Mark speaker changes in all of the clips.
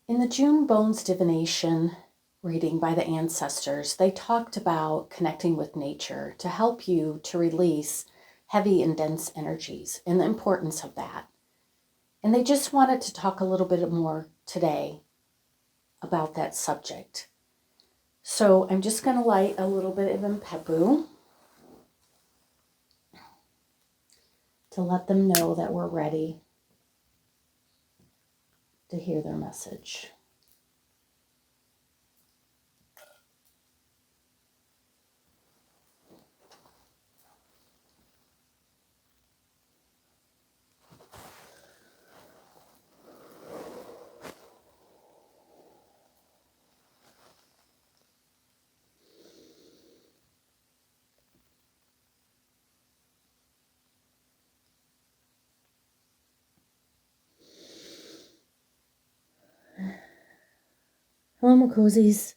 Speaker 1: In the June Bones Divination reading by the Ancestors, they talked about connecting with nature to help you to release heavy and dense energies and the importance of that. And they just wanted to talk a little bit more today about that subject. So I'm just going to light a little bit of Impepu to let them know that we're ready to hear their message. Hello, Makosies.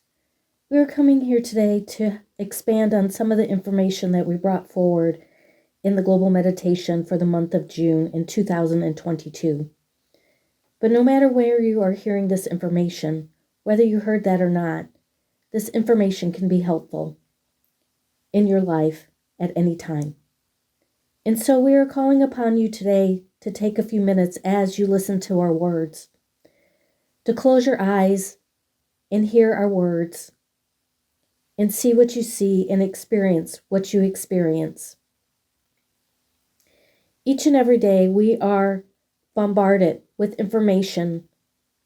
Speaker 1: We're coming here today to expand on some of the information that we brought forward in the global meditation for the month of June in 2022. But no matter where you are hearing this information, whether you heard that or not, this information can be helpful in your life at any time. And so we are calling upon you today to take a few minutes as you listen to our words, to close your eyes and hear our words, and see what you see and experience what you experience. Each and every day we are bombarded with information,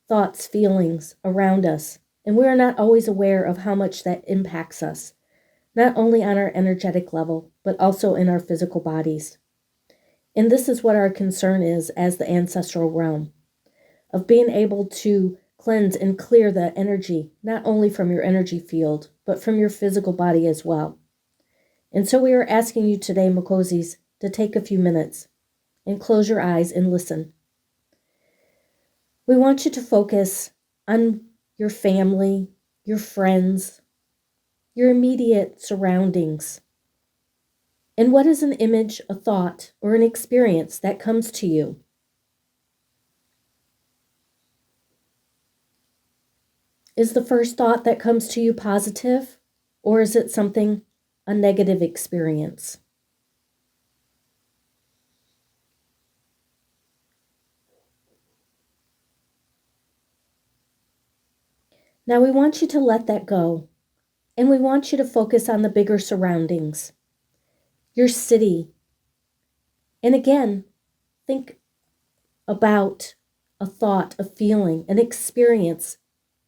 Speaker 1: thoughts, feelings around us, and we are not always aware of how much that impacts us, not only on our energetic level, but also in our physical bodies. And this is what our concern is as the ancestral realm, of being able to cleanse and clear the energy, not only from your energy field, but from your physical body as well. And so we are asking you today, Makosies, to take a few minutes and close your eyes and listen. We want you to focus on your family, your friends, your immediate surroundings. And what is an image, a thought, or an experience that comes to you? Is the first thought that comes to you positive, or is it something, a negative experience? Now we want you to let that go, and we want you to focus on the bigger surroundings, your city. And again, think about a thought, a feeling, an experience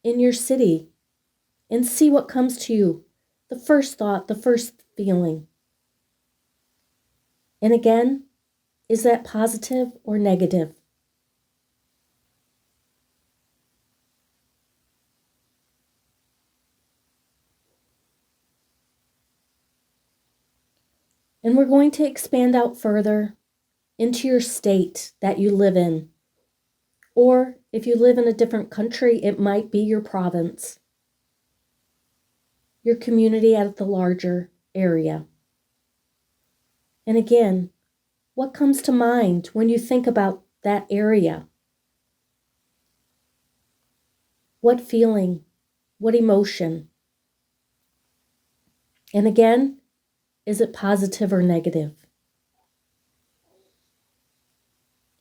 Speaker 1: in your city, and see what comes to you. The first thought, the first feeling. And again, is that positive or negative? And we're going to expand out further into your state that you live in. Or if you live in a different country, it might be your province, your community at the larger area. And again, what comes to mind when you think about that area? What feeling? What emotion? And again, is it positive or negative?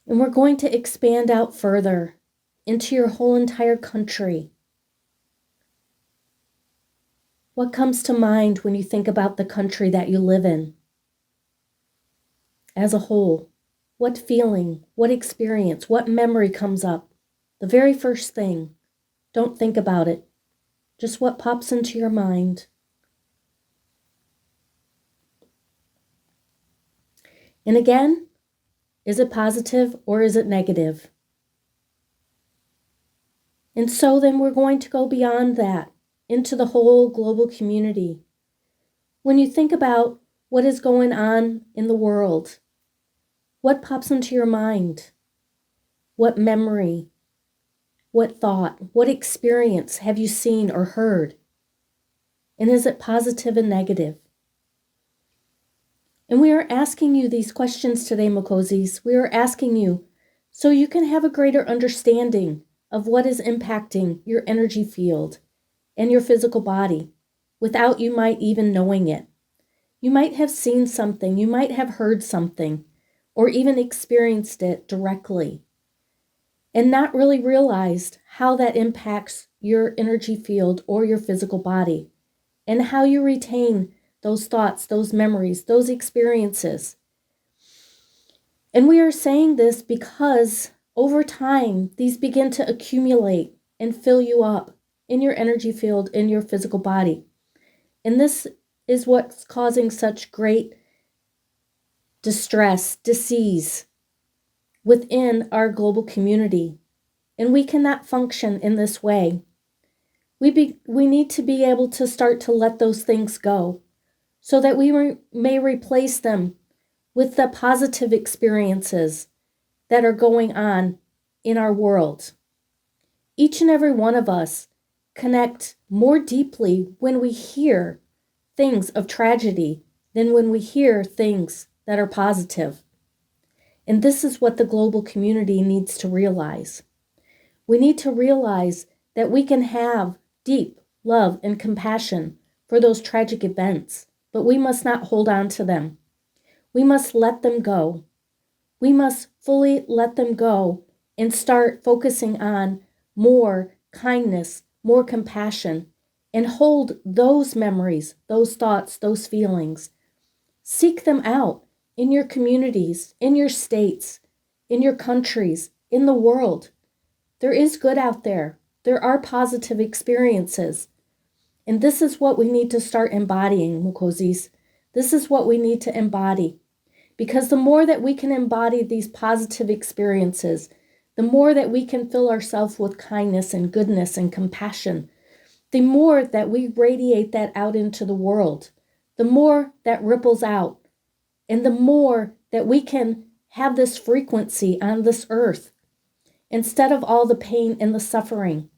Speaker 1: And we're going to expand out further into your whole entire country. What comes to mind when you think about the country that you live in? As a whole, what feeling, what experience, what memory comes up? The very first thing. Don't think about it. Just what pops into your mind. And again, is it positive or is it negative? And so then we're going to go beyond that into the whole global community. When you think about what is going on in the world, what pops into your mind? What memory? What thought? What experience have you seen or heard? And is it positive and negative? And we are asking you these questions today, Makosies. We are asking you so you can have a greater understanding of what is impacting your energy field and your physical body without you might even knowing it. You might have seen something, you might have heard something, or even experienced it directly, and not really realized how that impacts your energy field or your physical body, and how you retain those thoughts, those memories, those experiences. And we are saying this because over time, these begin to accumulate and fill you up in your energy field, in your physical body. And this is what's causing such great distress, disease within our global community. And we cannot function in this way. We need to be able to start to let those things go so that we may replace them with the positive experiences that are going on in our world. Each and every one of us connect more deeply when we hear things of tragedy than when we hear things that are positive. And this is what the global community needs to realize. We need to realize that we can have deep love and compassion for those tragic events, but we must not hold on to them. We must let them go. We must fully let them go and start focusing on more kindness, more compassion, and hold those memories, those thoughts, those feelings. Seek them out in your communities, in your states, in your countries, in the world. There is good out there. There are positive experiences. And this is what we need to start embodying, Mukozis. This is what we need to embody. Because the more that we can embody these positive experiences, the more that we can fill ourselves with kindness and goodness and compassion, the more that we radiate that out into the world, the more that ripples out, and the more that we can have this frequency on this earth, instead of all the pain and the suffering.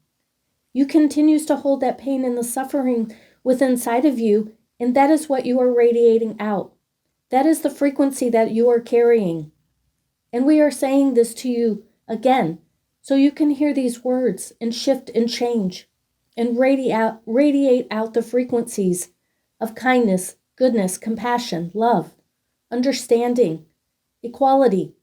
Speaker 1: You continue to hold that pain and the suffering within inside of you, and that is what you are radiating out. That is the frequency that you are carrying. And we are saying this to you again, so you can hear these words and shift and change and radiate out the frequencies of kindness, goodness, compassion, love, understanding, equality.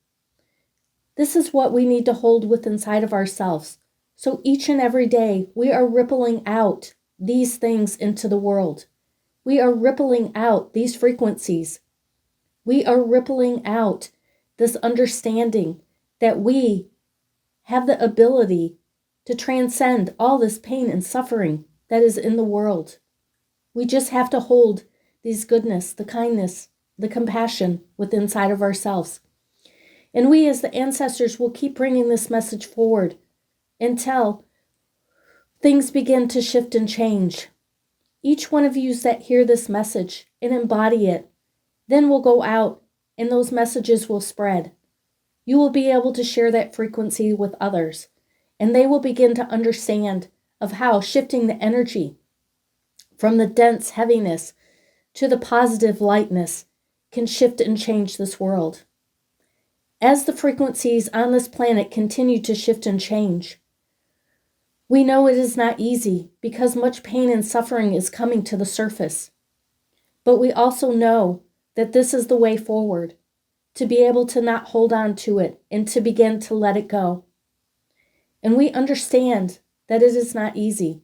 Speaker 1: This is what we need to hold within inside of ourselves. So each and every day, we are rippling out these things into the world. We are rippling out these frequencies. We are rippling out this understanding that we have the ability to transcend all this pain and suffering that is in the world. We just have to hold these goodness, the kindness, the compassion within inside of ourselves. And we as the ancestors will keep bringing this message forward until things begin to shift and change. Each one of you that hear this message and embody it, then will go out and those messages will spread. You will be able to share that frequency with others, and they will begin to understand of how shifting the energy from the dense heaviness to the positive lightness can shift and change this world. As the frequencies on this planet continue to shift and change, we know it is not easy because much pain and suffering is coming to the surface. But we also know that this is the way forward, to be able to not hold on to it and to begin to let it go. And we understand that it is not easy.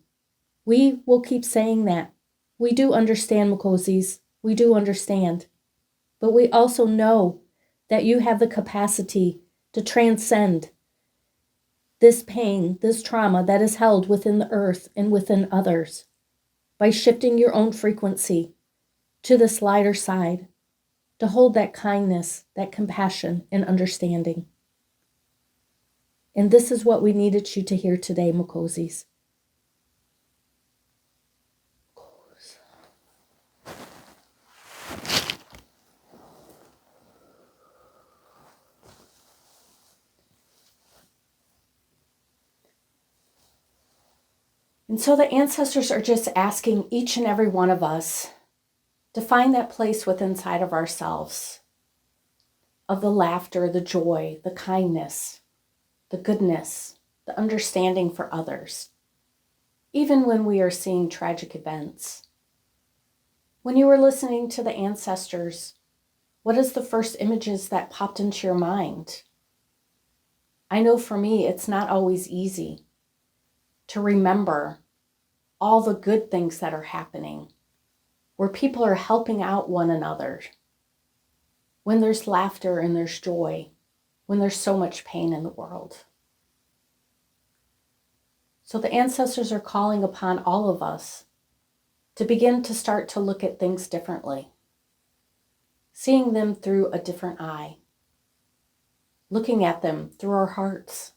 Speaker 1: We will keep saying that. We do understand, Mukozis. We do understand. But we also know that you have the capacity to transcend this pain, this trauma that is held within the earth and within others by shifting your own frequency to this lighter side, to hold that kindness, that compassion, and understanding. And this is what we needed you to hear today, Mukozis. And so the ancestors are just asking each and every one of us to find that place within inside of ourselves of the laughter, the joy, the kindness, the goodness, the the understanding for others, even when we are seeing tragic events. When you were listening to the ancestors, what is the first images that popped into your mind? I know for me, it's not always easy to remember all the good things that are happening, where people are helping out one another, when there's laughter and there's joy, when there's so much pain in the world. So the ancestors are calling upon all of us to begin to start to look at things differently, seeing them through a different eye, looking at them through our hearts,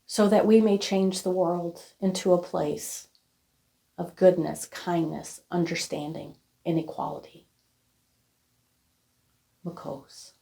Speaker 1: so that we may change the world into a place of goodness, kindness, understanding, and equality. Makos.